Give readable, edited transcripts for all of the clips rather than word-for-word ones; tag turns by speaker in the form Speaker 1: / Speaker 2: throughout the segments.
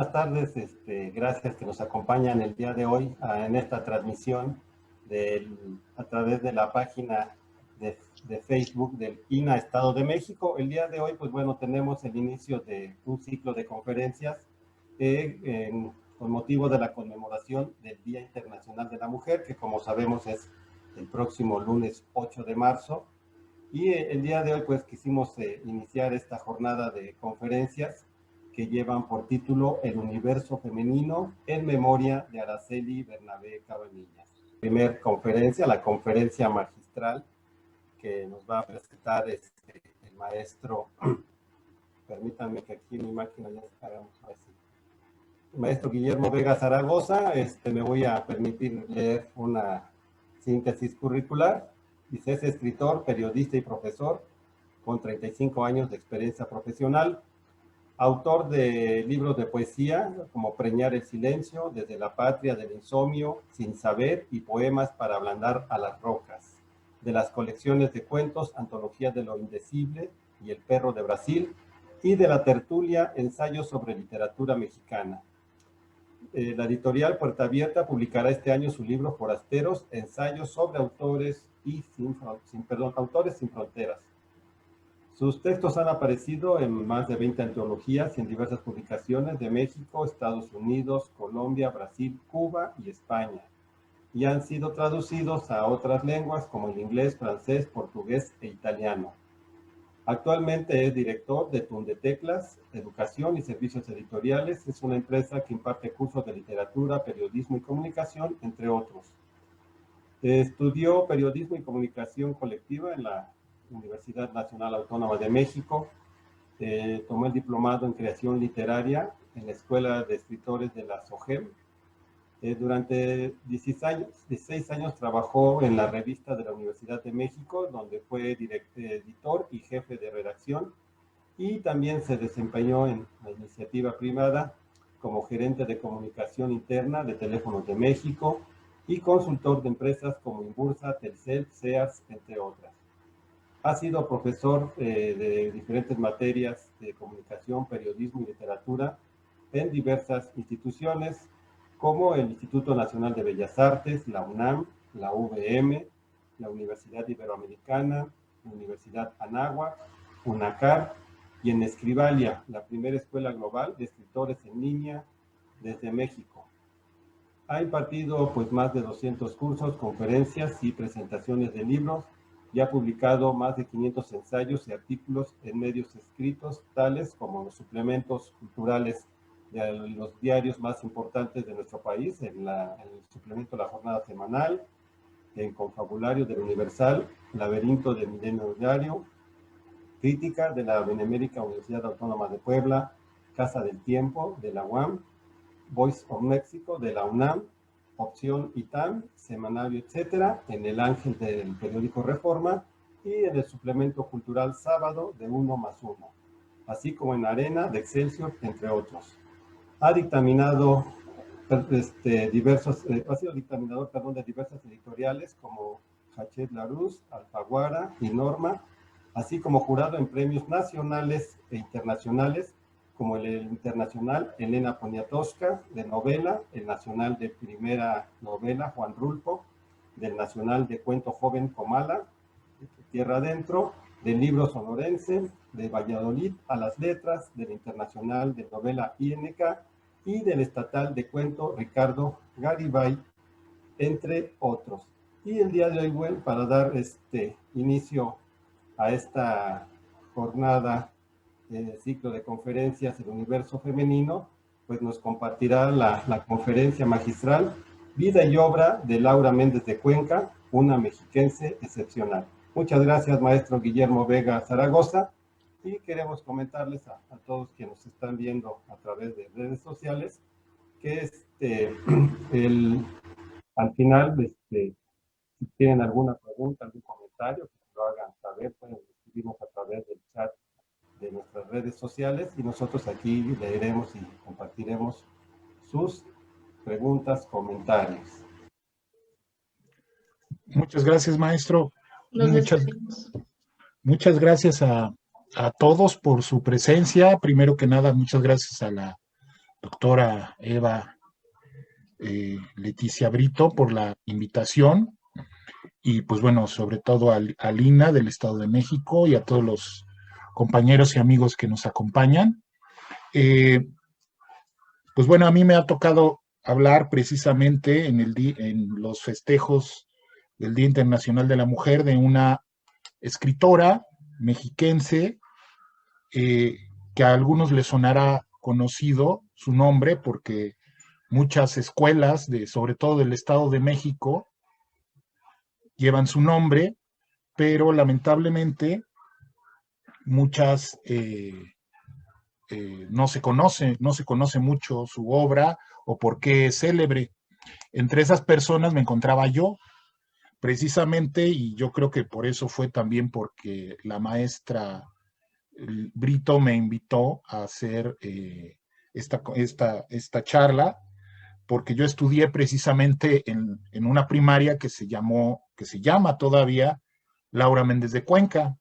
Speaker 1: Buenas tardes, gracias que nos acompañan el día de hoy en esta transmisión a través de la página de Facebook del INA Estado de México. El día de hoy, pues bueno, tenemos el inicio de un ciclo de conferencias con motivo de la conmemoración del Día Internacional de la Mujer, que como sabemos es el próximo lunes 8 de marzo. Y el día de hoy, pues quisimos iniciar esta jornada de conferencias que llevan por título El universo femenino en memoria de Araceli Bernabé Cabanillas. Primera conferencia, la conferencia magistral que nos va a presentar el maestro, permítanme que aquí en mi máquina ya hagamos así. El maestro Guillermo Vega Zaragoza, me voy a permitir leer una síntesis curricular. Dice, es escritor, periodista y profesor con 35 años de experiencia profesional. Autor de libros de poesía como Preñar el silencio, Desde la patria del insomnio, Sin saber y poemas para ablandar a las rocas. De las colecciones de cuentos, Antología de lo indecible y El perro de Brasil. Y de la tertulia, Ensayos sobre literatura mexicana. La editorial Puerta Abierta publicará este año su libro Forasteros, Ensayos sobre autores sin fronteras. Sus textos han aparecido en más de 20 antologías y en diversas publicaciones de México, Estados Unidos, Colombia, Brasil, Cuba y España, y han sido traducidos a otras lenguas como el inglés, francés, portugués e italiano. Actualmente es director de Tundeteclas, Educación y Servicios Editoriales. Es una empresa que imparte cursos de literatura, periodismo y comunicación, entre otros. Estudió periodismo y comunicación colectiva en la Universidad Nacional Autónoma de México. Tomó el diplomado en creación literaria en la Escuela de Escritores de la SOGEM. Durante 16 años trabajó en la revista de la Universidad de México, donde fue editor y jefe de redacción, y también se desempeñó en la iniciativa privada como gerente de comunicación interna de Teléfonos de México y consultor de empresas como Inbursa, Telcel, Sears, entre otras. Ha sido profesor de diferentes materias de comunicación, periodismo y literatura en diversas instituciones, como el Instituto Nacional de Bellas Artes, la UNAM, la UVM, la Universidad Iberoamericana, la Universidad Anáhuac, UNACAR, y en Escribalia, la primera escuela global de escritores en línea desde México. Ha impartido pues más de 200 cursos, conferencias y presentaciones de libros, y ha publicado más de 500 ensayos y artículos en medios escritos, tales como los suplementos culturales de los diarios más importantes de nuestro país, en el suplemento La Jornada Semanal, en Confabulario del Universal, Laberinto del Milenio Diario, Crítica de la Benemérita Universidad Autónoma de Puebla, Casa del Tiempo de la UAM, Voice of México de la UNAM, Opción ITAM, Semanario, etcétera, en El Ángel del periódico Reforma y en el suplemento cultural Sábado de 1+1, así como en Arena de Excelsior, entre otros. Ha dictaminado ha sido dictaminador de diversas editoriales como Hachette Larousse, Alfaguara y Norma, así como jurado en premios nacionales e internacionales como el internacional Elena Poniatowska de novela, el nacional de primera novela Juan Rulfo, del nacional de cuento joven Comala, Tierra Adentro, del libro sonorense, de Valladolid a las letras, del internacional de novela INK y del estatal de cuento Ricardo Garibay, entre otros. Y el día de hoy, bueno, para dar inicio a esta jornada ciclo de conferencias El universo femenino, pues nos compartirá la conferencia magistral Vida y obra de Laura Méndez de Cuenca, una mexiquense excepcional. Muchas gracias, maestro Guillermo Vega Zaragoza, y queremos comentarles a todos que nos están viendo a través de redes sociales que al final, si tienen alguna pregunta, algún comentario, que lo hagan saber, pueden escribirnos a través del chat de nuestras redes sociales y nosotros aquí leeremos y compartiremos sus preguntas, comentarios.
Speaker 2: Muchas gracias, maestro. Muchas gracias a todos por su presencia. Primero que nada, muchas gracias a la doctora Eva Leticia Brito, por la invitación y pues bueno, sobre todo a Lina del Estado de México y a todos los compañeros y amigos que nos acompañan. Pues bueno, a mí me ha tocado hablar precisamente en los festejos del Día Internacional de la Mujer de una escritora mexiquense que a algunos les sonará conocido su nombre porque muchas escuelas, sobre todo del Estado de México, llevan su nombre, pero lamentablemente muchas no se conoce mucho su obra o por qué es célebre. Entre esas personas me encontraba yo, precisamente, y yo creo que por eso fue también porque la maestra Brito me invitó a hacer esta charla, porque yo estudié precisamente en una primaria que se llama todavía Laura Méndez de Cuenca,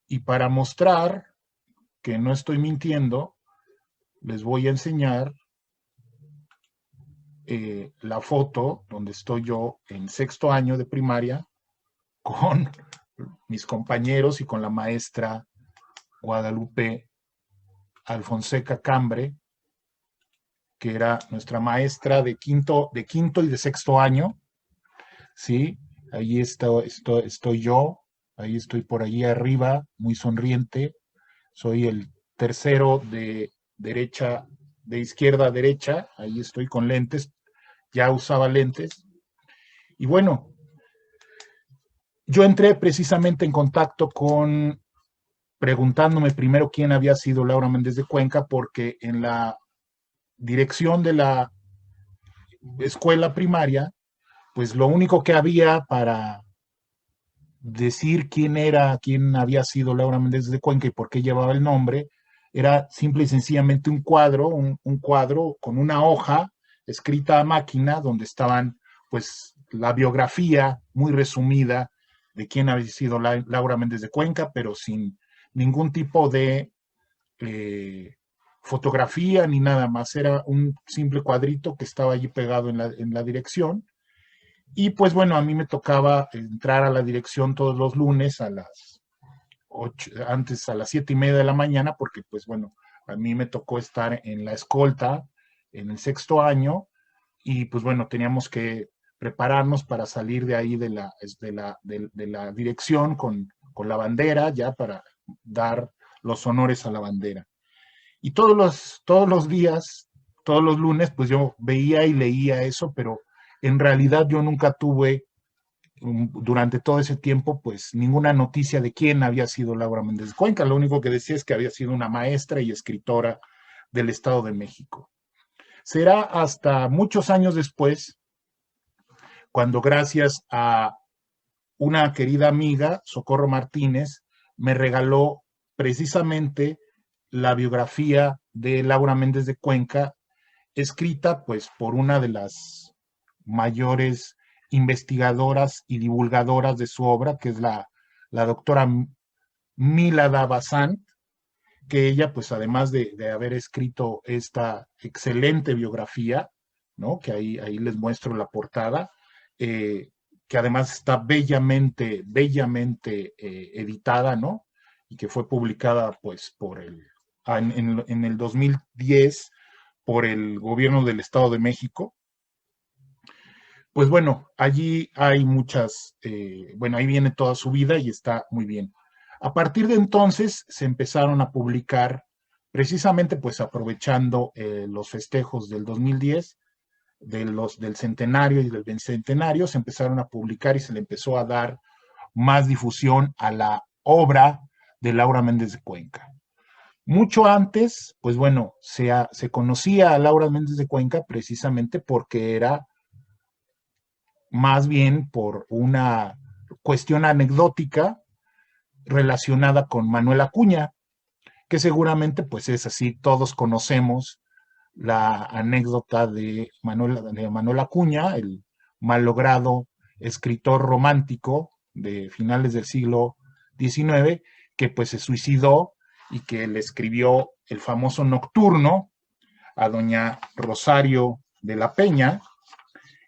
Speaker 2: y para mostrar que no estoy mintiendo, les voy a enseñar la foto donde estoy yo en sexto año de primaria con mis compañeros y con la maestra Guadalupe Alfonseca Cambre, que era nuestra maestra de quinto y de sexto año, ¿sí? Ahí estoy yo, ahí estoy por allí arriba, muy sonriente, soy el tercero de izquierda a derecha, ahí estoy con lentes, ya usaba lentes, y bueno, yo entré precisamente en contacto preguntándome primero quién había sido Laura Méndez de Cuenca, porque en la dirección de la escuela primaria, pues lo único que había para decir quién había sido Laura Méndez de Cuenca y por qué llevaba el nombre, era simple y sencillamente un cuadro, un cuadro con una hoja escrita a máquina donde estaban pues la biografía muy resumida de quién había sido Laura Méndez de Cuenca, pero sin ningún tipo de fotografía ni nada más, era un simple cuadrito que estaba allí pegado en la dirección. Y pues bueno, a mí me tocaba entrar a la dirección todos los lunes a las 8, antes a las 7:30 de la mañana, porque pues bueno, a mí me tocó estar en la escolta en el sexto año y pues bueno, teníamos que prepararnos para salir de ahí de la dirección con la bandera, ya para dar los honores a la bandera. Y todos los días, todos los lunes, pues yo veía y leía eso, pero en realidad yo nunca tuve durante todo ese tiempo, pues ninguna noticia de quién había sido Laura Méndez de Cuenca. Lo único que decía es que había sido una maestra y escritora del Estado de México. Será hasta muchos años después, cuando gracias a una querida amiga, Socorro Martínez, me regaló precisamente la biografía de Laura Méndez de Cuenca, escrita pues por una de las mayores investigadoras y divulgadoras de su obra, que es la doctora Milada Bazán, que ella, pues además de haber escrito esta excelente biografía, ¿no? Que ahí les muestro la portada, que además está bellamente editada, ¿no? Y que fue publicada, pues, en el 2010 por el gobierno del Estado de México. Pues bueno, allí hay bueno, ahí viene toda su vida y está muy bien. A partir de entonces se empezaron a publicar, precisamente pues aprovechando los festejos del 2010, del centenario y del bicentenario, se empezaron a publicar y se le empezó a dar más difusión a la obra de Laura Méndez de Cuenca. Mucho antes, pues bueno, se conocía a Laura Méndez de Cuenca precisamente porque era más bien por una cuestión anecdótica relacionada con Manuel Acuña, que seguramente pues es así, todos conocemos la anécdota de Manuel Acuña, el malogrado escritor romántico de finales del siglo XIX, que pues se suicidó y que le escribió el famoso Nocturno a doña Rosario de la Peña,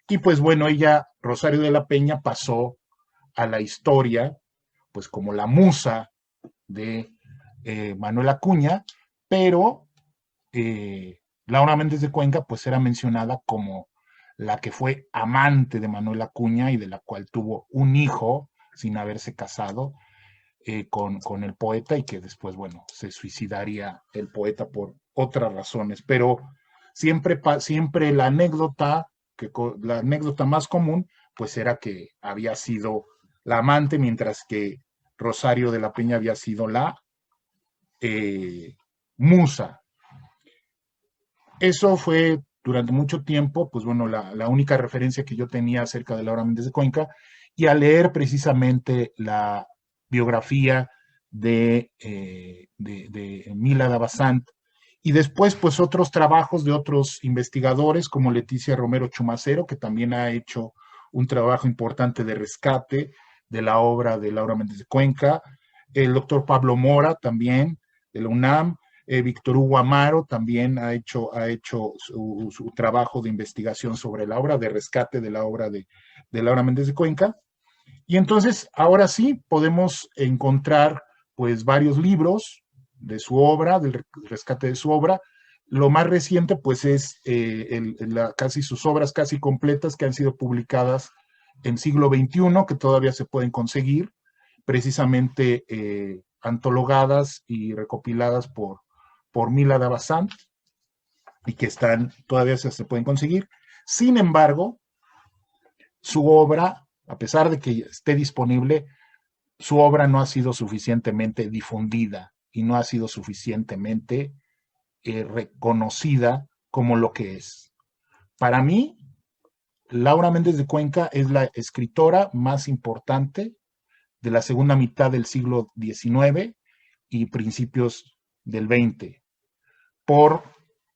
Speaker 2: y pues bueno, ella, Rosario de la Peña, pasó a la historia pues como la musa de Manuel Acuña, pero Laura Méndez de Cuenca pues era mencionada como la que fue amante de Manuel Acuña y de la cual tuvo un hijo sin haberse casado con el poeta, y que después, bueno, se suicidaría el poeta por otras razones. Pero siempre la anécdota más común pues era que había sido la amante, mientras que Rosario de la Peña había sido la musa. Eso fue durante mucho tiempo, pues bueno, la única referencia que yo tenía acerca de Laura Méndez de Cuenca, y al leer precisamente la biografía de Mila Davasant, y después pues otros trabajos de otros investigadores como Leticia Romero Chumacero, que también ha hecho un trabajo importante de rescate de la obra de Laura Méndez de Cuenca, el doctor Pablo Mora también de la UNAM, Víctor Hugo Amaro también ha hecho su trabajo de investigación sobre la obra, de rescate de la obra de Laura Méndez de Cuenca. Y entonces, ahora sí, podemos encontrar pues varios libros de su obra, del rescate de su obra. Lo más reciente pues es casi sus obras casi completas que han sido publicadas en siglo XXI, que todavía se pueden conseguir, precisamente antologadas y recopiladas por Mila Davasant, y que todavía se pueden conseguir. Sin embargo, su obra, a pesar de que esté disponible, su obra no ha sido suficientemente difundida y no ha sido suficientemente reconocida como lo que es. Para mí, Laura Méndez de Cuenca es la escritora más importante de la segunda mitad del siglo XIX y principios del XX, por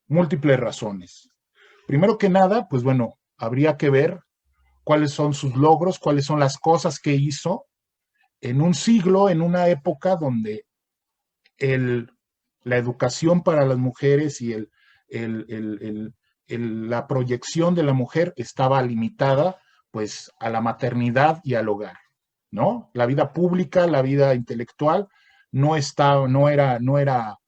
Speaker 2: múltiples razones. Primero que nada, pues bueno, habría que ver cuáles son sus logros, cuáles son las cosas que hizo en un siglo, en una época donde la educación para las mujeres y la proyección de la mujer estaba limitada pues a la maternidad y al hogar, ¿no? La vida pública, la vida intelectual no era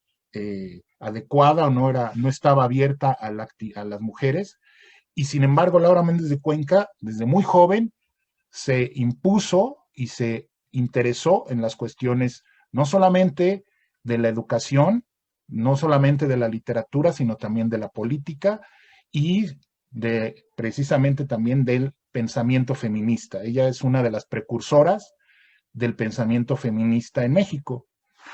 Speaker 2: adecuada, o no estaba abierta a las mujeres, y sin embargo Laura Méndez de Cuenca desde muy joven se impuso y se interesó en las cuestiones no solamente de la educación, no solamente de la literatura, sino también de la política y precisamente también del pensamiento feminista. Ella es una de las precursoras del pensamiento feminista en México.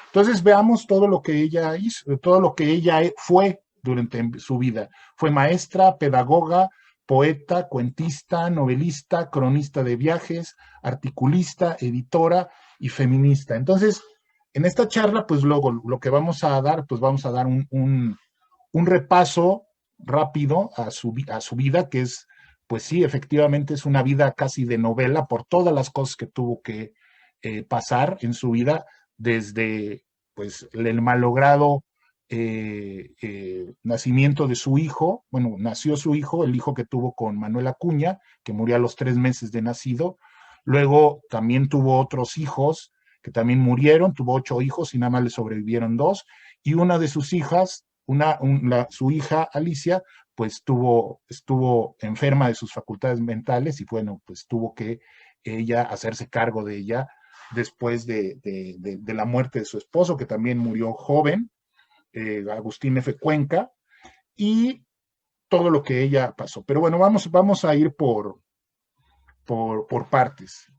Speaker 2: Entonces veamos todo lo que ella hizo, todo lo que ella fue durante su vida. Fue maestra, pedagoga, poeta, cuentista, novelista, cronista de viajes, articulista, editora y feminista. Entonces, en esta charla, pues luego lo que vamos a dar, pues vamos a dar un repaso rápido a su vida, que es, pues sí, efectivamente es una vida casi de novela por todas las cosas que tuvo que pasar en su vida, desde pues el malogrado nacimiento de su hijo. Bueno, nació su hijo, el hijo que tuvo con Manuel Acuña, que murió a los 3 meses de nacido. Luego también tuvo otros hijos que también murieron, tuvo 8 hijos y nada más le sobrevivieron 2. Y una de sus hijas, su hija Alicia, pues estuvo enferma de sus facultades mentales, y bueno, pues tuvo que ella hacerse cargo de ella después de la muerte de su esposo, que también murió joven, Agustín F. Cuenca, y todo lo que ella pasó. Pero bueno, vamos a ir por partes.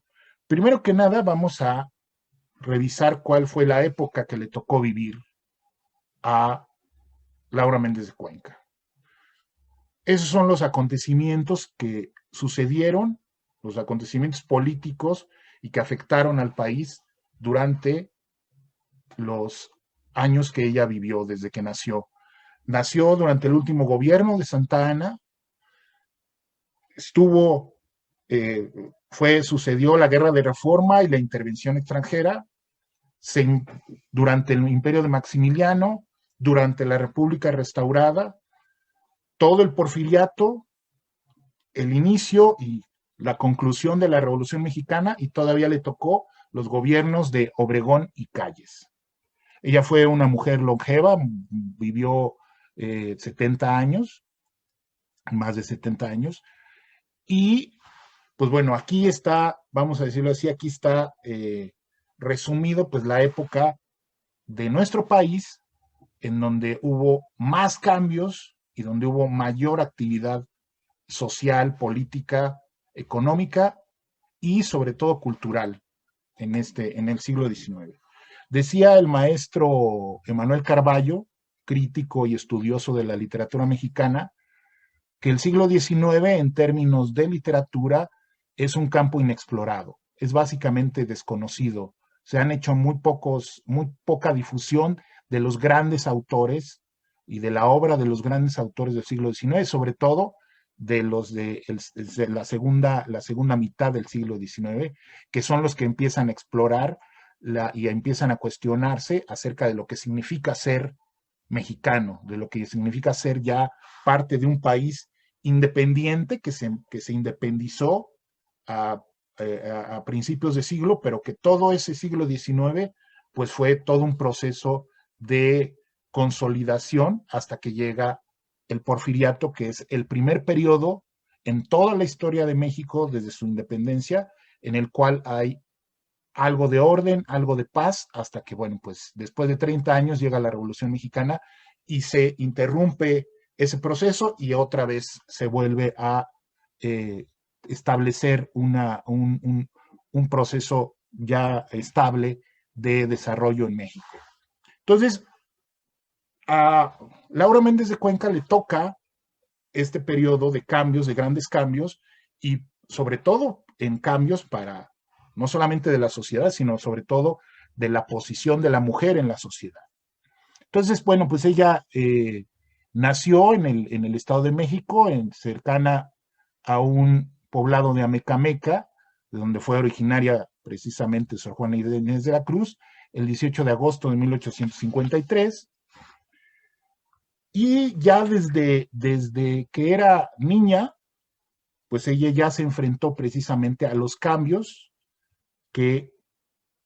Speaker 2: Primero que nada, vamos a revisar cuál fue la época que le tocó vivir a Laura Méndez de Cuenca. Esos son los acontecimientos que sucedieron, los acontecimientos políticos y que afectaron al país durante los años que ella vivió desde que nació. Nació durante el último gobierno de Santa Anna, sucedió la Guerra de Reforma y la intervención extranjera, durante el imperio de Maximiliano, durante la República restaurada, todo el porfiriato, el inicio y la conclusión de la Revolución Mexicana, y todavía le tocó los gobiernos de Obregón y Calles. Ella fue una mujer longeva, vivió 70 años, más de 70 años, y pues bueno, aquí está, vamos a decirlo así, aquí está resumido pues la época de nuestro país en donde hubo más cambios y donde hubo mayor actividad social, política, económica y sobre todo cultural en el siglo XIX. Decía el maestro Emanuel Carballo, crítico y estudioso de la literatura mexicana, que el siglo XIX en términos de literatura es un campo inexplorado, es básicamente desconocido. Se han hecho muy poca difusión de los grandes autores y de la obra de los grandes autores del siglo XIX, sobre todo de los de la segunda mitad del siglo XIX, que son los que empiezan a explorar y empiezan a cuestionarse acerca de lo que significa ser mexicano, de lo que significa ser ya parte de un país independiente que se independizó a, a principios de siglo, pero que todo ese siglo XIX pues fue todo un proceso de consolidación hasta que llega el porfiriato, que es el primer periodo en toda la historia de México desde su independencia, en el cual hay algo de orden, algo de paz, hasta que, bueno, pues después de 30 años llega la Revolución Mexicana y se interrumpe ese proceso y otra vez se vuelve a establecer un proceso ya estable de desarrollo en México. Entonces, a Laura Méndez de Cuenca le toca este periodo de cambios, de grandes cambios, y sobre todo en cambios para no solamente de la sociedad, sino sobre todo de la posición de la mujer en la sociedad. Entonces, bueno, pues ella nació en el Estado de México, cercana a un poblado de Amecameca, de donde fue originaria precisamente Sor Juana Inés de la Cruz, el 18 de agosto de 1853. Y ya desde que era niña, pues ella ya se enfrentó precisamente a los cambios que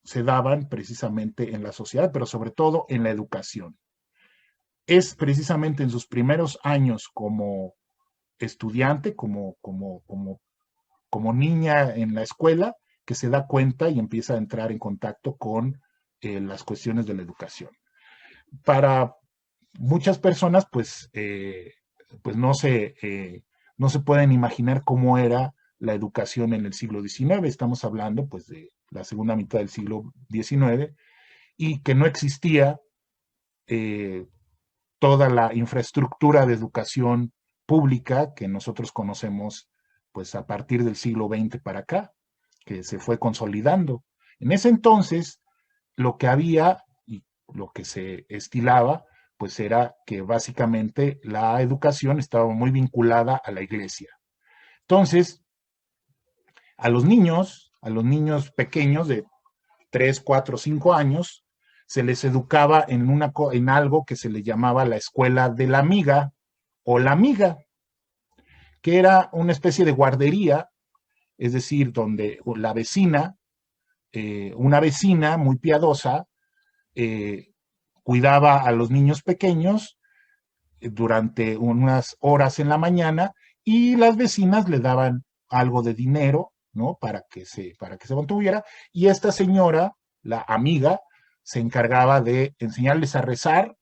Speaker 2: se daban precisamente en la sociedad, pero sobre todo en la educación. Es precisamente en sus primeros años como estudiante, como niña en la escuela, que se da cuenta y empieza a entrar en contacto con las cuestiones de la educación. Para muchas personas, pues no se pueden imaginar cómo era la educación en el siglo XIX. Estamos hablando, pues, de la segunda mitad del siglo XIX, y que no existía toda la infraestructura de educación pública que nosotros conocemos, pues, a partir del siglo XX para acá, que se fue consolidando. En ese entonces, lo que había y lo que se estilaba, pues era que básicamente la educación estaba muy vinculada a la iglesia. Entonces, a los niños pequeños de 3, 4, 5 años, se les educaba en algo que se le llamaba la escuela de la amiga o la amiga, que era una especie de guardería, es decir, donde la vecina, una vecina muy piadosa, cuidaba a los niños pequeños durante unas horas en la mañana, y las vecinas le daban algo de dinero, ¿no? Para que se mantuviera, y esta señora, la amiga, se encargaba de enseñarles a rezar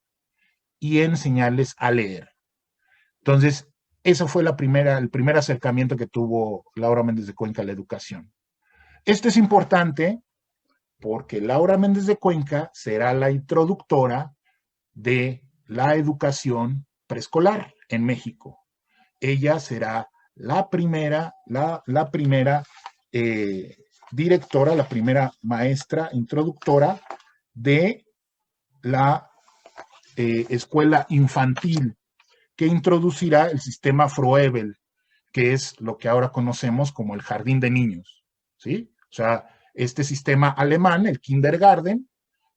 Speaker 2: y enseñarles a leer. Entonces, eso fue el primer acercamiento que tuvo Laura Méndez de Cuenca a la educación. Esto es importante porque Laura Méndez de Cuenca será la introductora de la educación preescolar en México. Ella será la primera directora, la primera maestra introductora de la escuela infantil, que introducirá el sistema Froebel, que es lo que ahora conocemos como el jardín de niños, ¿sí? O sea, este sistema alemán, el kindergarten,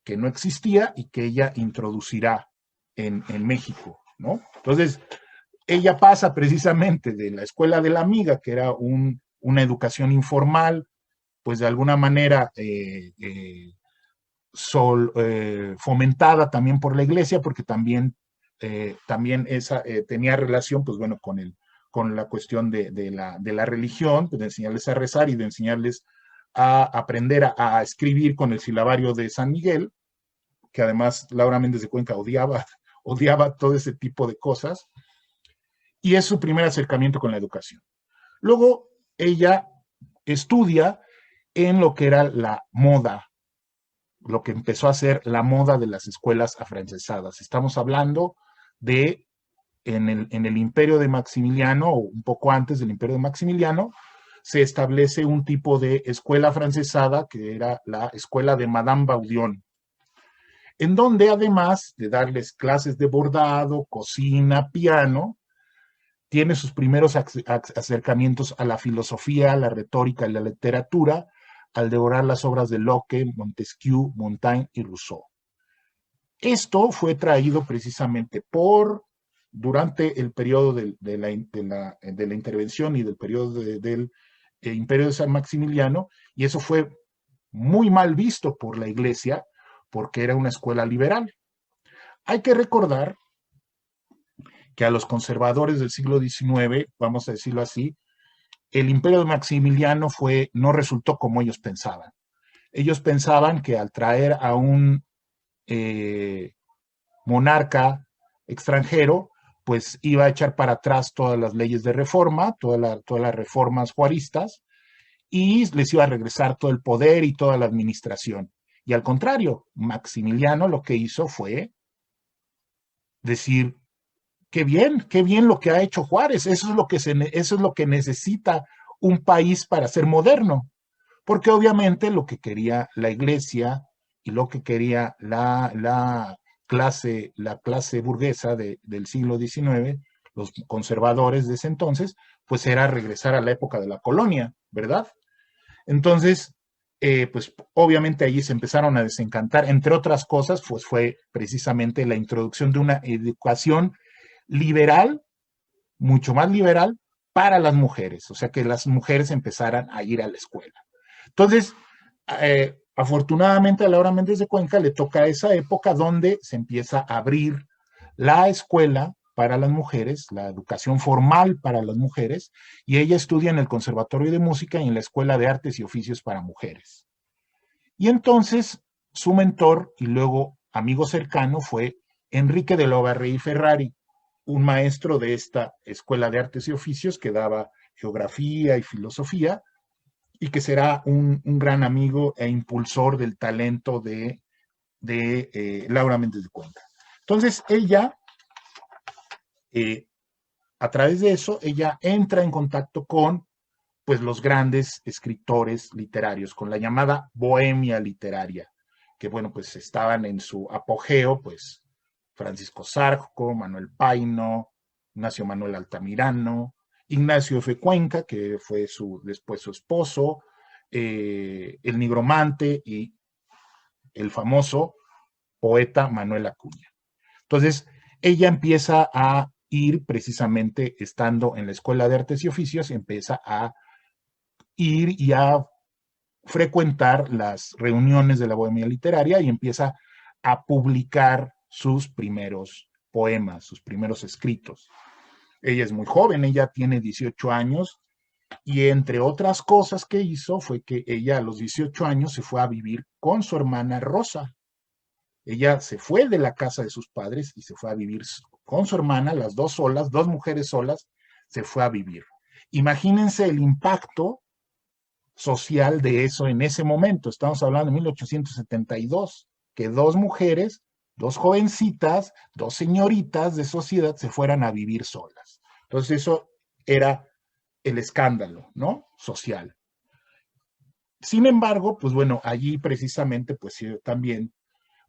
Speaker 2: que no existía y que ella introducirá en México, ¿no? Entonces, ella pasa precisamente de la escuela de la amiga, que era una educación informal, pues de alguna manera fomentada también por la iglesia, porque también esa tenía relación, pues bueno, con la cuestión de la religión, pues de enseñarles a rezar y de enseñarles a aprender a escribir con el silabario de San Miguel, que además Laura Méndez de Cuenca odiaba todo ese tipo de cosas, y es su primer acercamiento con la educación. Luego ella estudia en lo que era la moda, lo que empezó a ser la moda de las escuelas afrancesadas. Estamos hablando de en el imperio de Maximiliano, o un poco antes del imperio de Maximiliano, se establece un tipo de escuela afrancesada que era la escuela de Madame Baudion, en donde además de darles clases de bordado, cocina, piano, tiene sus primeros acercamientos a la filosofía, a la retórica y la literatura, al devorar las obras de Locke, Montesquieu, Montaigne y Rousseau. Esto fue traído precisamente durante el periodo de la intervención y del periodo del imperio de San Maximiliano, y eso fue muy mal visto por la iglesia porque era una escuela liberal. Hay que recordar que a los conservadores del siglo XIX, vamos a decirlo así, el imperio de Maximiliano no resultó como ellos pensaban. Ellos pensaban que al traer a un monarca extranjero, pues iba a echar para atrás todas las leyes de reforma, todas las reformas juaristas, y les iba a regresar todo el poder y toda la administración. Y al contrario, Maximiliano lo que hizo fue decir, qué bien lo que ha hecho Juárez, eso es lo que necesita un país para ser moderno, porque obviamente lo que quería la iglesia y lo que quería la clase burguesa del siglo XIX, los conservadores de ese entonces, pues era regresar a la época de la colonia, ¿verdad? Entonces, pues obviamente allí se empezaron a desencantar, entre otras cosas, pues fue precisamente la introducción de una educación liberal, mucho más liberal, para las mujeres, o sea que las mujeres empezaran a ir a la escuela. Entonces, afortunadamente a Laura Méndez de Cuenca le toca esa época donde se empieza a abrir la escuela para las mujeres, la educación formal para las mujeres, y ella estudia en el Conservatorio de Música y en la Escuela de Artes y Oficios para Mujeres. Y entonces su mentor y luego amigo cercano fue Enrique de Lobarrey Ferrari, un maestro de esta Escuela de Artes y Oficios que daba geografía y filosofía, y que será un gran amigo e impulsor del talento de Laura Méndez de Cuenca. Entonces, ella, a través de eso, ella entra en contacto con pues, los grandes escritores literarios, con la llamada bohemia literaria, que, bueno, pues estaban en su apogeo, pues, Francisco Zarco, Manuel Paino, Ignacio Manuel Altamirano, Ignacio F. Cuenca, que fue después su esposo, el nigromante y el famoso poeta Manuel Acuña. Entonces, ella empieza a ir precisamente estando en la Escuela de Artes y Oficios, empieza a ir y a frecuentar las reuniones de la bohemia literaria y empieza a publicar sus primeros poemas, sus primeros escritos. Ella es muy joven, ella tiene 18 años y entre otras cosas que hizo fue que ella a los 18 años se fue a vivir con su hermana Rosa. Ella se fue de la casa de sus padres y se fue a vivir con su hermana, las dos solas, dos mujeres solas, se fue a vivir. Imagínense el impacto social de eso en ese momento. Estamos hablando de 1872, que dos mujeres, dos jovencitas, dos señoritas de sociedad se fueran a vivir solas. Entonces eso era el escándalo, ¿no? Social. Sin embargo, pues bueno, allí precisamente, pues también,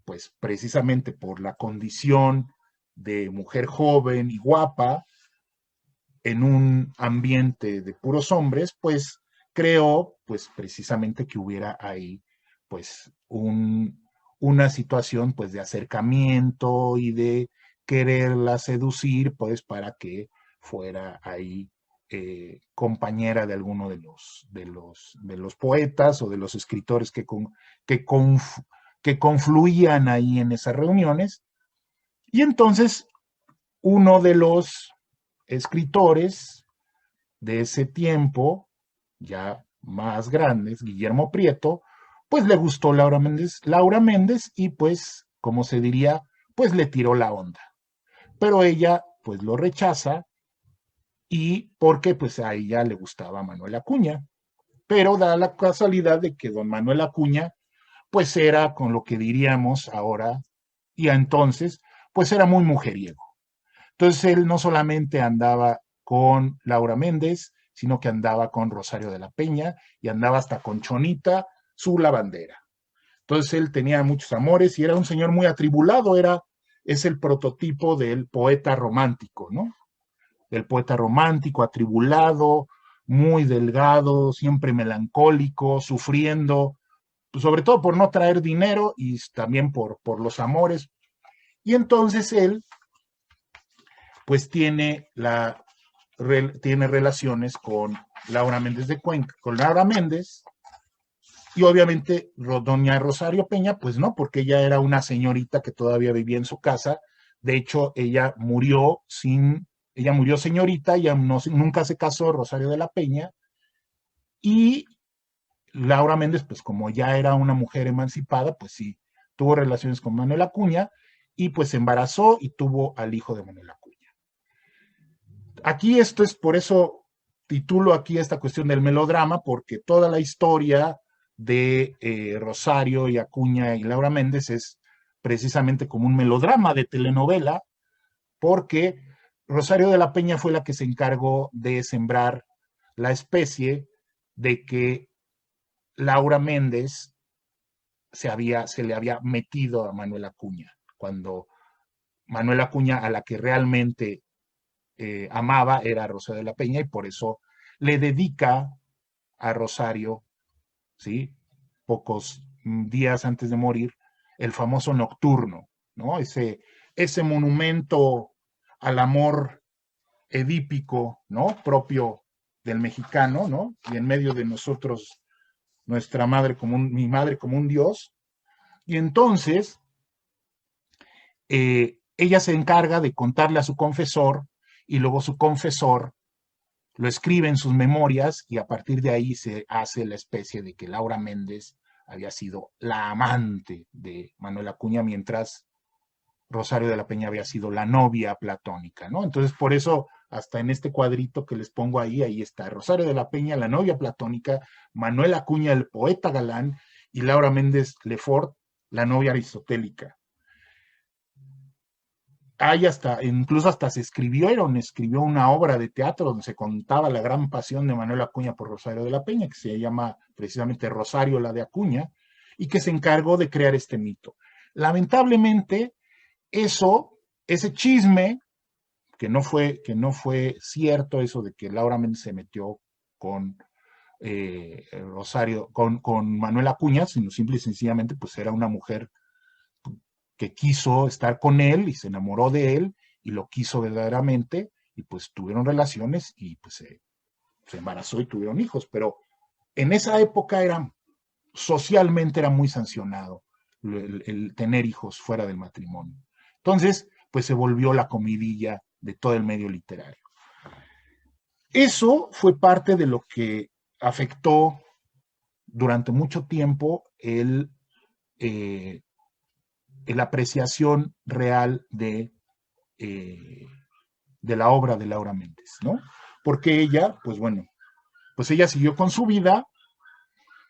Speaker 2: pues precisamente por la condición de mujer joven y guapa, en un ambiente de puros hombres, pues creó, pues precisamente que hubiera ahí, pues una situación, pues de acercamiento y de quererla seducir, pues para que fuera ahí compañera de alguno de los poetas o de los escritores que confluían ahí en esas reuniones. Y entonces uno de los escritores de ese tiempo, ya más grandes, Guillermo Prieto, pues le gustó Laura Méndez y pues, como se diría, pues le tiró la onda. Pero ella pues lo rechaza y porque pues a ella le gustaba Manuel Acuña. Pero da la casualidad de que don Manuel Acuña pues era con lo que diríamos ahora y entonces pues era muy mujeriego. Entonces él no solamente andaba con Laura Méndez, sino que andaba con Rosario de la Peña y andaba hasta con Chonita, su lavandera. Entonces él tenía muchos amores y era un señor muy atribulado, es el prototipo del poeta romántico, ¿no? Del poeta romántico, atribulado, muy delgado, siempre melancólico, sufriendo, pues sobre todo por no traer dinero y también por los amores. Y entonces él pues tiene relaciones con Laura Méndez de Cuenca, con Laura Méndez, y obviamente doña Rosario Peña, pues no, porque ella era una señorita que todavía vivía en su casa. De hecho, ella murió señorita, ella nunca se casó, Rosario de la Peña, y Laura Méndez, pues como ya era una mujer emancipada, pues sí, tuvo relaciones con Manuel Acuña, y pues se embarazó y tuvo al hijo de Manuel Acuña. Aquí esto es, por eso titulo aquí esta cuestión del melodrama, porque toda la historia de Rosario y Acuña y Laura Méndez es precisamente como un melodrama de telenovela, porque Rosario de la Peña fue la que se encargó de sembrar la especie de que Laura Méndez se le había metido a Manuel Acuña, cuando Manuel Acuña, a la que realmente amaba, era Rosario de la Peña, y por eso le dedica a Rosario, ¿sí? Pocos días antes de morir, el famoso Nocturno, ¿no? Ese monumento al amor edípico, ¿no? Propio del mexicano, ¿no? Y en medio de nosotros, mi madre como un dios. Y entonces, ella se encarga de contarle a su confesor, y luego su confesor lo escribe en sus memorias, y a partir de ahí se hace la especie de que Laura Méndez había sido la amante de Manuel Acuña, mientras Rosario de la Peña había sido la novia platónica, ¿no? Entonces, por eso, hasta en este cuadrito que les pongo ahí está Rosario de la Peña, la novia platónica, Manuel Acuña, el poeta galán, y Laura Méndez Lefort, la novia aristotélica. Incluso hasta se escribió una obra de teatro donde se contaba la gran pasión de Manuel Acuña por Rosario de la Peña, que se llama precisamente Rosario la de Acuña, y que se encargó de crear este mito. Lamentablemente, ese chisme, que no fue cierto, eso de que Laura Méndez se metió con Rosario, con Manuel Acuña, sino simple y sencillamente pues era una mujer que quiso estar con él y se enamoró de él y lo quiso verdaderamente, y pues tuvieron relaciones y pues se embarazó y tuvieron hijos. Pero en esa época socialmente era muy sancionado el tener hijos fuera del matrimonio. Entonces, pues se volvió la comidilla de todo el medio literario. Eso fue parte de lo que afectó durante mucho tiempo la apreciación real de la obra de Laura Méndez, ¿no? Porque ella, pues bueno, pues ella siguió con su vida,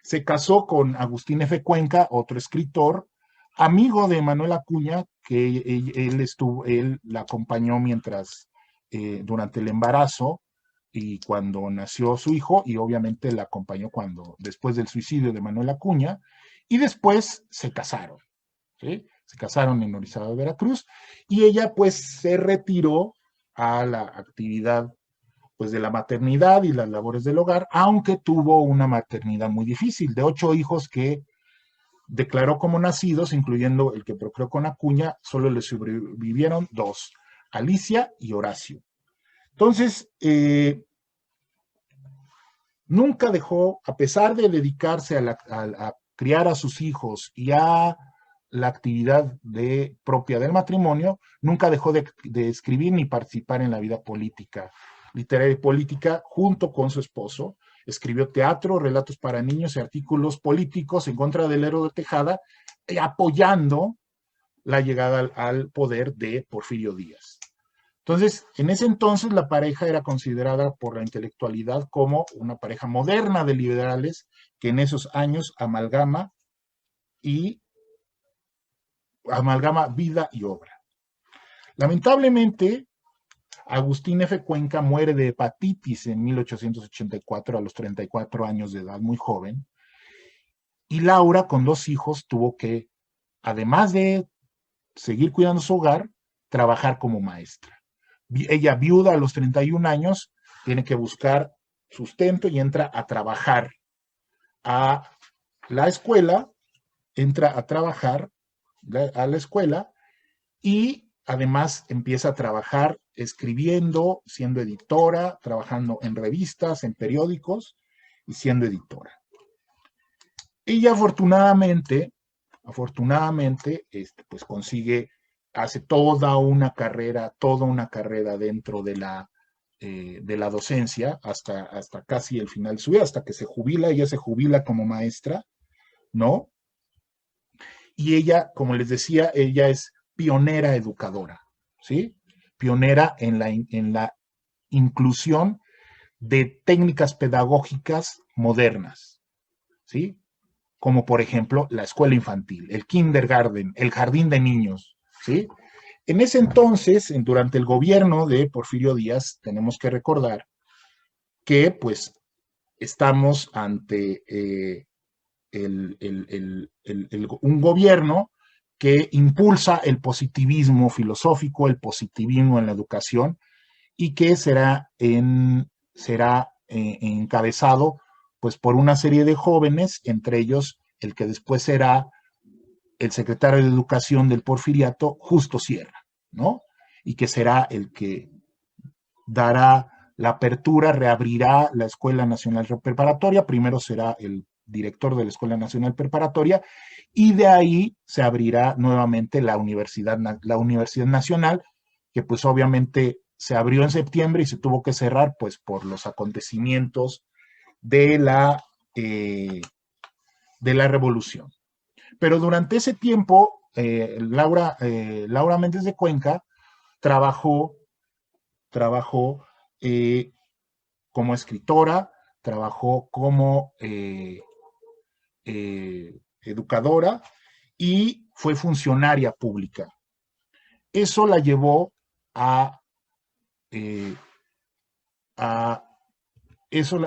Speaker 2: se casó con Agustín F. Cuenca, otro escritor, amigo de Manuel Acuña, que él la acompañó durante el embarazo y cuando nació su hijo, y obviamente la acompañó después del suicidio de Manuel Acuña, y después se casaron, ¿sí? Se casaron en Orizaba, Veracruz, y ella pues se retiró a la actividad pues de la maternidad y las labores del hogar, aunque tuvo una maternidad muy difícil, de 8 hijos que declaró como nacidos, incluyendo el que procreó con Acuña, solo le sobrevivieron 2, Alicia y Horacio. Entonces, nunca dejó, a pesar de dedicarse a criar a sus hijos y a la actividad propia del matrimonio, nunca dejó de escribir ni participar en la vida política, literaria y política, junto con su esposo. Escribió teatro, relatos para niños y artículos políticos en contra del Héroe de Tejada, apoyando la llegada al poder de Porfirio Díaz. Entonces, en ese entonces la pareja era considerada por la intelectualidad como una pareja moderna de liberales que en esos años amalgama vida y obra. Lamentablemente, Agustín F. Cuenca muere de hepatitis en 1884 a los 34 años de edad, muy joven, y Laura, con 2 hijos, tuvo que, además de seguir cuidando su hogar, trabajar como maestra. Ella, viuda a los 31 años, tiene que buscar sustento y entra a trabajar a la escuela, entra a trabajar a la escuela y además empieza a trabajar escribiendo, siendo editora, trabajando en revistas, en periódicos y siendo editora. Ella afortunadamente, pues consigue, hace toda una carrera dentro de la docencia hasta casi el final de su vida, hasta que se jubila. Ella se jubila como maestra, ¿no? Y ella, como les decía, ella es pionera educadora, ¿sí? Pionera en la inclusión de técnicas pedagógicas modernas, ¿sí? Como por ejemplo la escuela infantil, el kindergarten, el jardín de niños, ¿sí? En ese entonces, durante el gobierno de Porfirio Díaz, tenemos que recordar que pues estamos ante un gobierno que impulsa el positivismo filosófico, el positivismo en la educación, y que será encabezado pues por una serie de jóvenes, entre ellos el que después será el secretario de Educación del Porfiriato, Justo Sierra, ¿no? Y que será el que dará la apertura, reabrirá la Escuela Nacional Preparatoria. Primero será el director de la Escuela Nacional Preparatoria y de ahí se abrirá nuevamente la Universidad Nacional, que pues obviamente se abrió en septiembre y se tuvo que cerrar pues por los acontecimientos de la revolución. Pero durante ese tiempo, Laura Méndez de Cuenca trabajó como escritora, trabajó como educadora y fue funcionaria pública. Eso la llevó a eso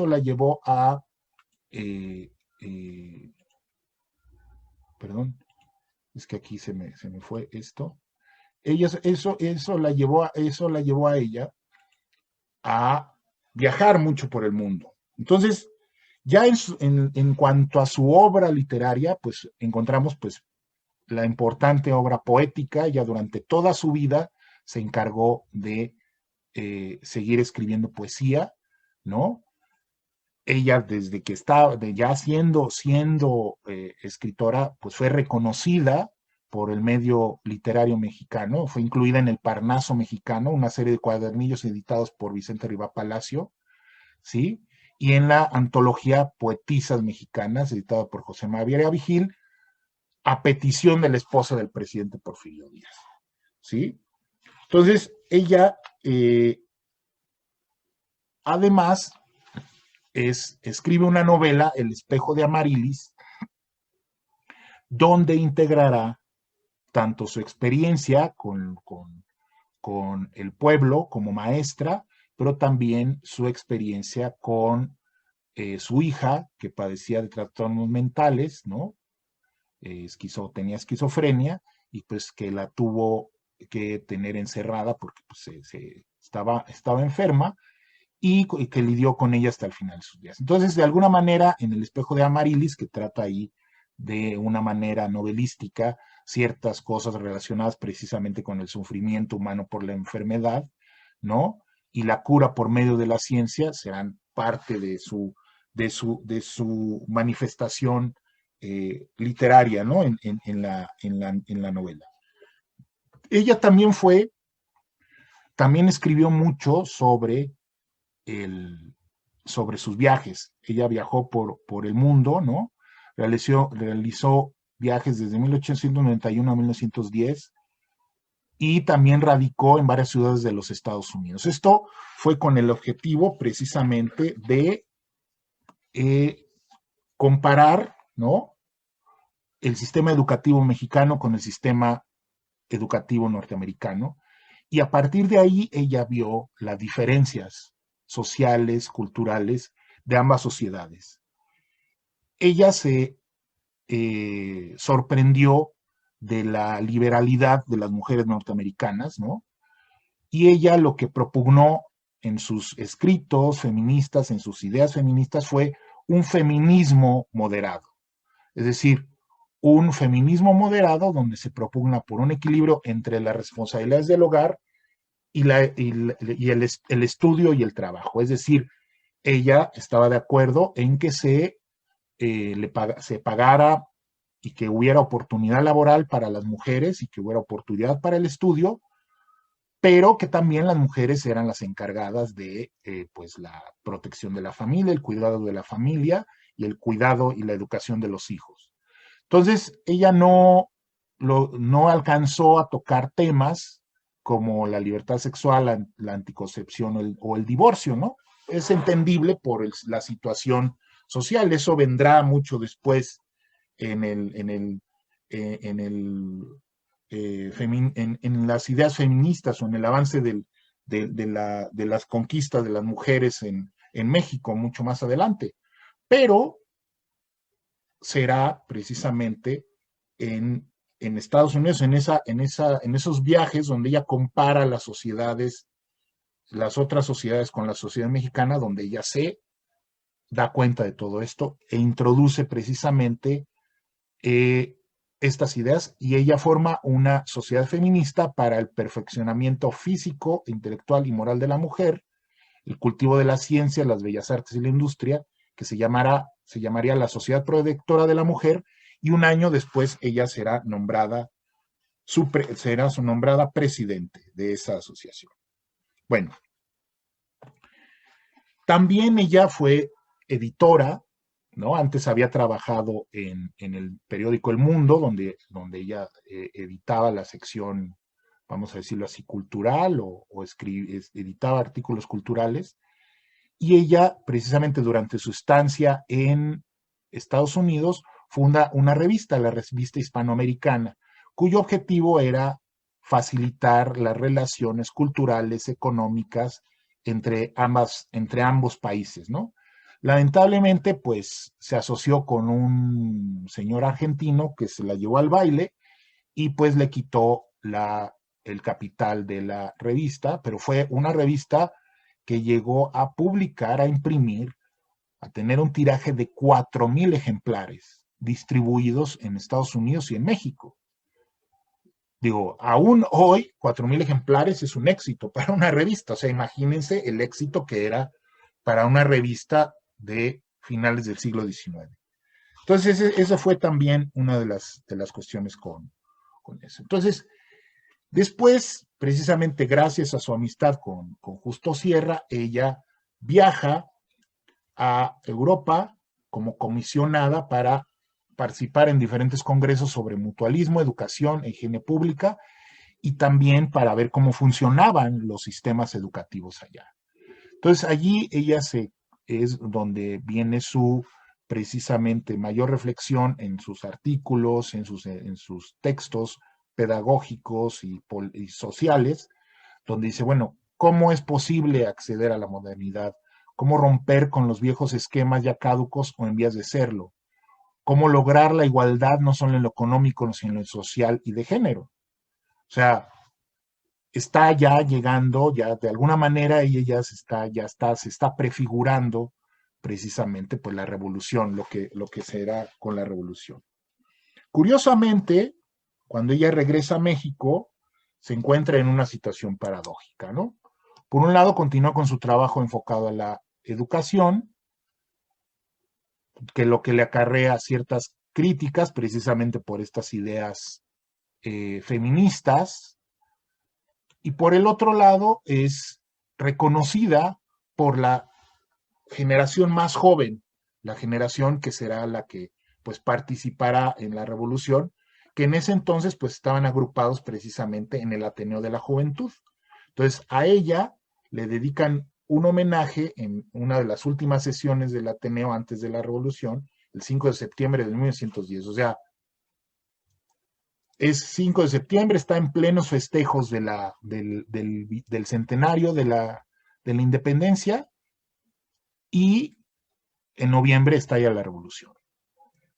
Speaker 2: la llevó a perdón, es que aquí se me fue esto. Eso la llevó a ella a viajar mucho por el mundo. Entonces, ya en cuanto a su obra literaria, pues encontramos pues la importante obra poética. Ya durante toda su vida se encargó de seguir escribiendo poesía, ¿no? Ella desde que estaba, ya siendo escritora, pues fue reconocida por el medio literario mexicano, fue incluida en el Parnaso Mexicano, una serie de cuadernillos editados por Vicente Riva Palacio, ¿sí? Y en la antología Poetisas Mexicanas, editada por José María Vigil, a petición de la esposa del presidente Porfirio Díaz, ¿sí? Entonces, ella, además, escribe una novela, El espejo de Amarilis, donde integrará tanto su experiencia con el pueblo como maestra, pero también su experiencia con su hija, que padecía de trastornos mentales, ¿no? Tenía esquizofrenia, y pues que la tuvo que tener encerrada porque pues, estaba enferma, y que lidió con ella hasta el final de sus días. Entonces, de alguna manera, en El espejo de Amarilis, que trata ahí de una manera novelística ciertas cosas relacionadas precisamente con el sufrimiento humano por la enfermedad, ¿no? Y la cura por medio de la ciencia serán parte de su manifestación literaria, ¿no? En la novela. Ella también escribió mucho sobre sus viajes. Ella viajó por el mundo, ¿no? Realizó viajes desde 1891 a 1910 y también radicó en varias ciudades de los Estados Unidos. Esto fue con el objetivo precisamente de comparar, ¿no?, el sistema educativo mexicano con el sistema educativo norteamericano, y a partir de ahí ella vio las diferencias sociales, culturales de ambas sociedades. Ella se sorprendió de la liberalidad de las mujeres norteamericanas, ¿no? Y ella lo que propugnó en sus escritos feministas, en sus ideas feministas, fue un feminismo moderado. Es decir, un feminismo moderado donde se propugna por un equilibrio entre las responsabilidades del hogar y el estudio y el trabajo. Es decir, ella estaba de acuerdo en que se pagara y que hubiera oportunidad laboral para las mujeres y que hubiera oportunidad para el estudio, pero que también las mujeres eran las encargadas de pues la protección de la familia, el cuidado de la familia y el cuidado y la educación de los hijos. Entonces, ella no alcanzó a tocar temas como la libertad sexual, la anticoncepción o el divorcio, ¿no? Es entendible por la situación social. Eso vendrá mucho después en las ideas feministas o en el avance de las conquistas de las mujeres en México mucho más adelante. Pero será precisamente en Estados Unidos, en esos viajes donde ella compara las sociedades, las otras sociedades con la sociedad mexicana, donde ella se da cuenta de todo esto e introduce precisamente estas ideas, y ella forma una sociedad feminista para el perfeccionamiento físico, intelectual y moral de la mujer, el cultivo de la ciencia, las bellas artes y la industria, que se llamaría la Sociedad Protectora de la Mujer, y un año después ella será nombrada presidente de esa asociación. Bueno, también ella fue editora, ¿no? Antes había trabajado en el periódico El Mundo, donde ella editaba la sección, vamos a decirlo así, cultural, o editaba artículos culturales. Y ella, precisamente durante su estancia en Estados Unidos, funda una revista, la Revista Hispanoamericana, cuyo objetivo era facilitar las relaciones culturales, económicas entre ambos países, ¿no? Lamentablemente, pues, se asoció con un señor argentino que se la llevó al baile y pues le quitó el capital de la revista, pero fue una revista que llegó a publicar, a imprimir, a tener un tiraje de 4,000 ejemplares distribuidos en Estados Unidos y en México. Digo, aún hoy 4,000 ejemplares es un éxito para una revista. O sea, imagínense el éxito que era para una revista de finales del siglo XIX. Entonces, esa fue también una de las cuestiones con eso. Entonces, después, precisamente gracias a su amistad con Justo Sierra, ella viaja a Europa como comisionada para participar en diferentes congresos sobre mutualismo, educación e higiene pública, y también para ver cómo funcionaban los sistemas educativos allá. Entonces allí es donde viene su precisamente mayor reflexión en sus artículos, en sus textos pedagógicos y sociales, donde dice, bueno, ¿cómo es posible acceder a la modernidad? ¿Cómo romper con los viejos esquemas ya caducos o en vías de serlo? ¿Cómo lograr la igualdad no solo en lo económico, sino en lo social y de género? O sea, está ya llegando, ya de alguna manera ella se está prefigurando precisamente pues la revolución, lo que será con la revolución. Curiosamente, cuando ella regresa a México, se encuentra en una situación paradójica, ¿no? Por un lado, continuó con su trabajo enfocado a la educación, que lo que le acarrea ciertas críticas precisamente por estas ideas feministas, y por el otro lado es reconocida por la generación más joven, la generación que será la que pues participará en la revolución, que en ese entonces pues estaban agrupados precisamente en el Ateneo de la Juventud. Entonces a ella le dedican un homenaje en una de las últimas sesiones del Ateneo antes de la revolución, el 5 de septiembre de 1910. O sea, es 5 de septiembre, está en plenos festejos del centenario de la independencia, y en noviembre estalla la revolución.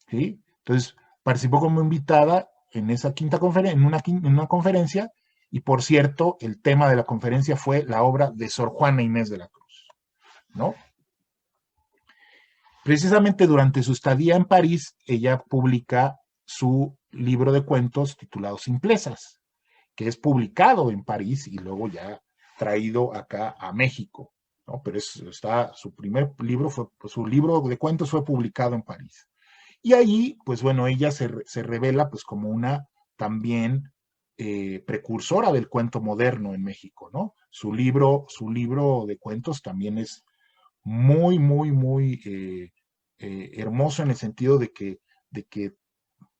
Speaker 2: ¿Sí? Entonces, participó como invitada en esa en una conferencia, y por cierto, el tema de la conferencia fue la obra de Sor Juana Inés de la Cruz, ¿no? Precisamente durante su estadía en París, ella publica su libro de cuentos titulado Simplezas, que es publicado en París y luego ya traído acá a México, ¿no? Pero su primer libro su libro de cuentos fue publicado en París. Y allí, pues bueno, ella se revela pues como una también precursora del cuento moderno en México, ¿no? Su libro de cuentos también es muy, muy, muy hermoso en el sentido de que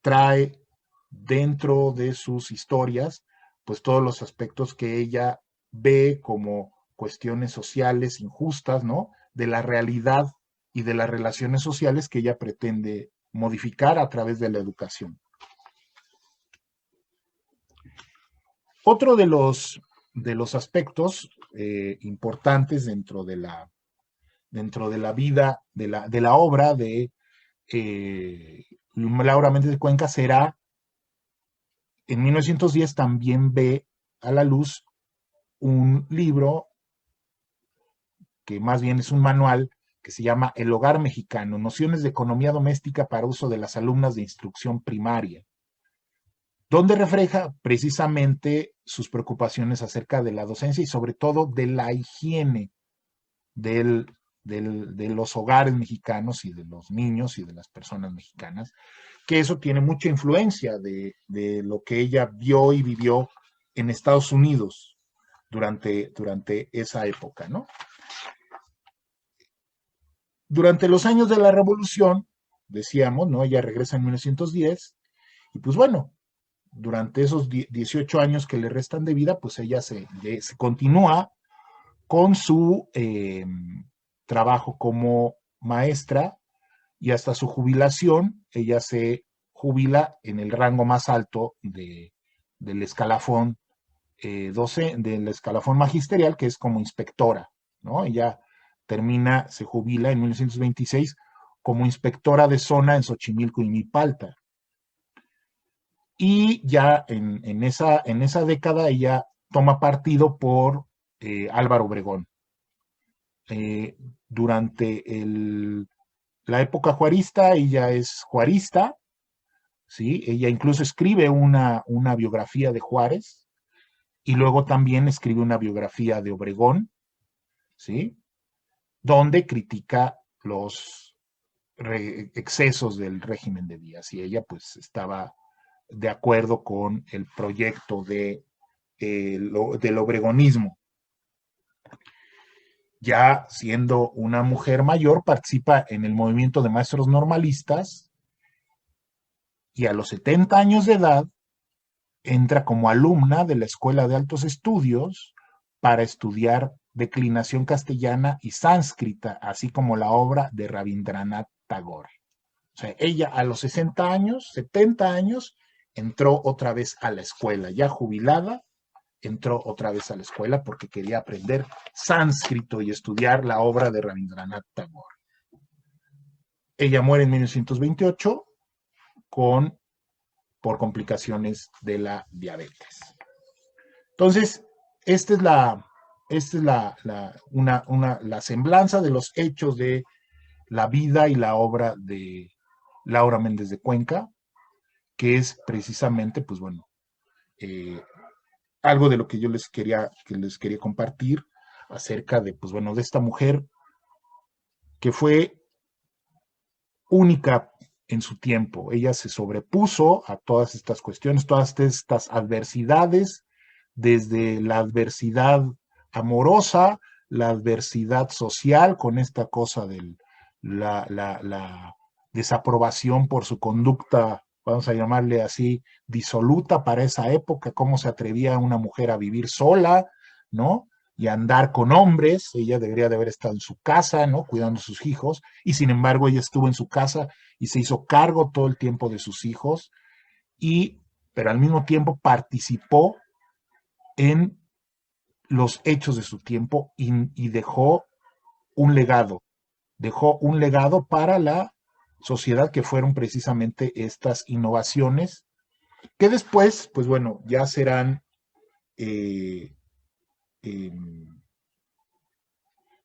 Speaker 2: trae dentro de sus historias pues todos los aspectos que ella ve como cuestiones sociales injustas, ¿no? De la realidad y de las relaciones sociales que ella pretende modificar a través de la educación. Otro de los aspectos importantes dentro de la vida, de la obra de Laura Méndez de Cuenca será, en 1910 también ve a la luz un libro que más bien es un manual que se llama El Hogar Mexicano, Nociones de Economía Doméstica para Uso de las Alumnas de Instrucción Primaria, donde refleja precisamente sus preocupaciones acerca de la docencia y sobre todo de la higiene de los hogares mexicanos y de los niños y de las personas mexicanas, que eso tiene mucha influencia de lo que ella vio y vivió en Estados Unidos durante esa época, ¿no? Durante los años de la Revolución, decíamos, ¿no? Ella regresa en 1910, y pues bueno, durante esos 18 años que le restan de vida, pues ella se continúa con su trabajo como maestra, y hasta su jubilación, ella se jubila en el rango más alto del escalafón del escalafón magisterial, que es como inspectora, ¿no? Ella se jubila en 1926 como inspectora de zona en Xochimilco y Milpalta. Y ya en esa década ella toma partido por Álvaro Obregón. Durante la época juarista, ella es juarista, ¿sí? Ella incluso escribe una biografía de Juárez, y luego también escribe una biografía de Obregón, ¿sí? Donde critica los excesos del régimen de Díaz, y ella pues estaba de acuerdo con el proyecto del obregonismo. Ya siendo una mujer mayor, participa en el movimiento de maestros normalistas, y a los 70 años de edad entra como alumna de la Escuela de Altos Estudios para estudiar declinación castellana y sánscrita, así como la obra de Rabindranath Tagore. O sea, ella a los 60 años, 70 años, entró otra vez a la escuela, ya jubilada, entró otra vez a la escuela porque quería aprender sánscrito y estudiar la obra de Rabindranath Tagore. Ella muere en 1928 por complicaciones de la diabetes. Entonces, esta es la semblanza de los hechos de la vida y la obra de Laura Méndez de Cuenca, que es precisamente, pues bueno, algo de lo que yo les quería compartir acerca de, pues bueno, de esta mujer que fue única en su tiempo. Ella se sobrepuso a todas estas cuestiones, todas estas adversidades, desde la adversidad amorosa, la adversidad social, con esta cosa de la desaprobación por su conducta, vamos a llamarle así, disoluta para esa época, cómo se atrevía una mujer a vivir sola, ¿no? Y a andar con hombres. Ella debería de haber estado en su casa, ¿no? Cuidando a sus hijos, y sin embargo ella estuvo en su casa y se hizo cargo todo el tiempo de sus hijos, pero al mismo tiempo participó en los hechos de su tiempo y dejó un legado para la sociedad, que fueron precisamente estas innovaciones que después, pues bueno, ya serán eh, eh,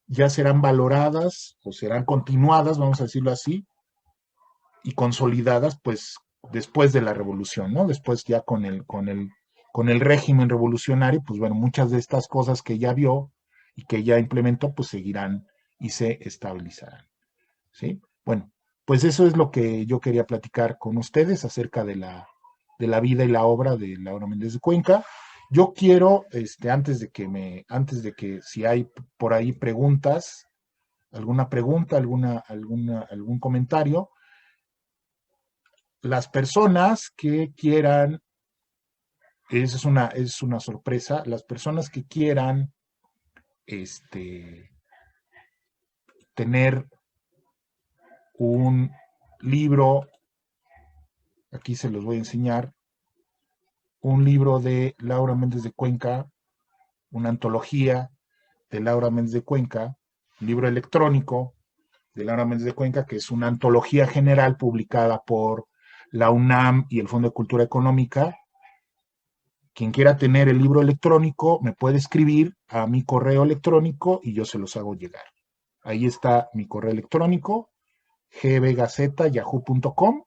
Speaker 2: ya serán valoradas o serán continuadas, vamos a decirlo así, y consolidadas, pues, después de la revolución, ¿no? Después ya con el régimen revolucionario, pues bueno, muchas de estas cosas que ya vio y que ya implementó, pues seguirán y se estabilizarán, ¿sí? Bueno, pues eso es lo que yo quería platicar con ustedes acerca de la vida y la obra de Laura Méndez de Cuenca. Yo quiero, antes de que si hay por ahí preguntas, alguna pregunta, algún comentario, las personas que quieran, es una sorpresa, las personas que quieran tener un libro, aquí se los voy a enseñar, un libro de Laura Méndez de Cuenca, una antología de Laura Méndez de Cuenca, un libro electrónico de Laura Méndez de Cuenca, que es una antología general publicada por la UNAM y el Fondo de Cultura Económica. Quien quiera tener el libro electrónico me puede escribir a mi correo electrónico y yo se los hago llegar. Ahí está mi correo electrónico, gbgazeta.yahoo.com.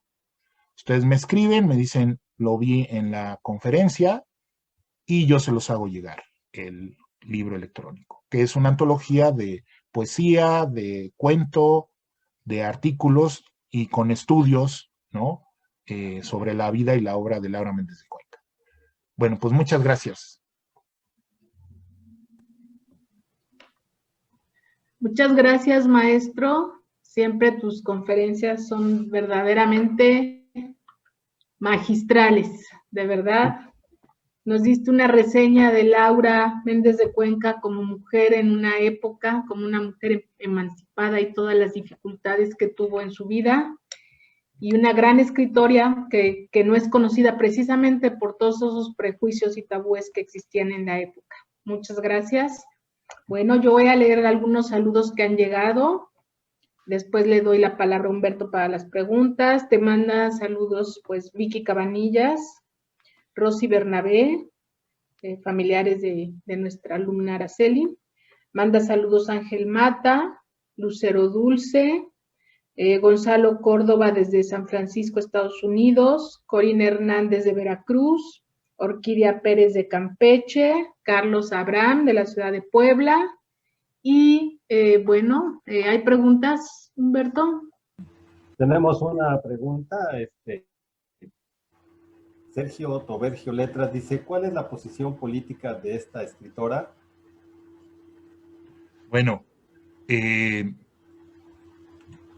Speaker 2: Ustedes me escriben, me dicen, lo vi en la conferencia, y yo se los hago llegar el libro electrónico, que es una antología de poesía, de cuento, de artículos y con estudios, ¿no? Sobre la vida y la obra de Laura Méndez de Cuenca. Bueno, pues muchas gracias.
Speaker 3: Muchas gracias, maestro. Siempre tus conferencias son verdaderamente magistrales, de verdad. Nos diste una reseña de Laura Méndez de Cuenca como mujer en una época, como una mujer emancipada y todas las dificultades que tuvo en su vida, y una gran escritora que no es conocida precisamente por todos esos prejuicios y tabúes que existían en la época. Muchas gracias. Bueno, yo voy a leer algunos saludos que han llegado. Después le doy la palabra a Humberto para las preguntas. Te manda saludos, pues, Vicky Cabanillas, Rosy Bernabé, familiares de nuestra alumna Araceli. Manda saludos Ángel Mata, Lucero Dulce, Gonzalo Córdoba desde San Francisco, Estados Unidos, Corina Hernández de Veracruz, Orquídea Pérez de Campeche, Carlos Abraham de la ciudad de Puebla. Y bueno, ¿hay preguntas, Humberto?
Speaker 1: Tenemos una pregunta. Sergio Tobergio Letras dice, ¿cuál es la posición política de esta escritora?
Speaker 2: Bueno,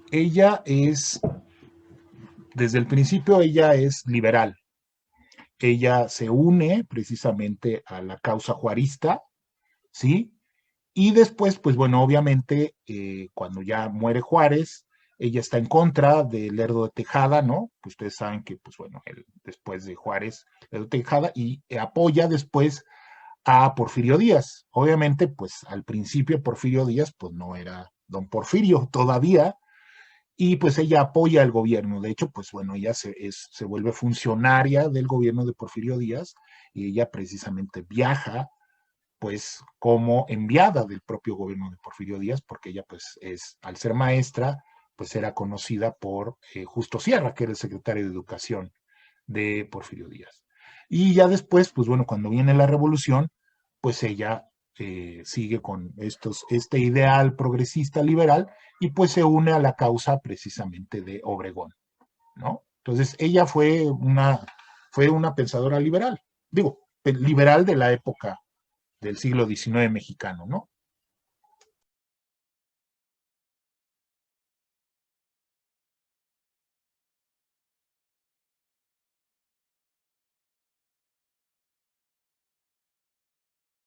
Speaker 2: ella es, desde el principio, ella es liberal. Ella se une precisamente a la causa juarista, ¿sí? Y después, pues bueno, obviamente, cuando ya muere Juárez, ella está en contra de Lerdo de Tejada, ¿no? Pues ustedes saben que, pues bueno, después de Juárez, Lerdo de Tejada, y apoya después a Porfirio Díaz. Obviamente, pues al principio Porfirio Díaz, pues no era don Porfirio todavía, y pues ella apoya al gobierno. De hecho, pues bueno, ella se vuelve funcionaria del gobierno de Porfirio Díaz, y ella precisamente viaja pues como enviada del propio gobierno de Porfirio Díaz, porque ella pues al ser maestra, pues era conocida por Justo Sierra, que era el secretario de Educación de Porfirio Díaz. Y ya después, pues bueno, cuando viene la revolución, pues ella sigue con este ideal progresista liberal y pues se une a la causa precisamente de Obregón, ¿no? Entonces ella fue una pensadora liberal, digo, liberal de la época del siglo XIX mexicano, ¿no?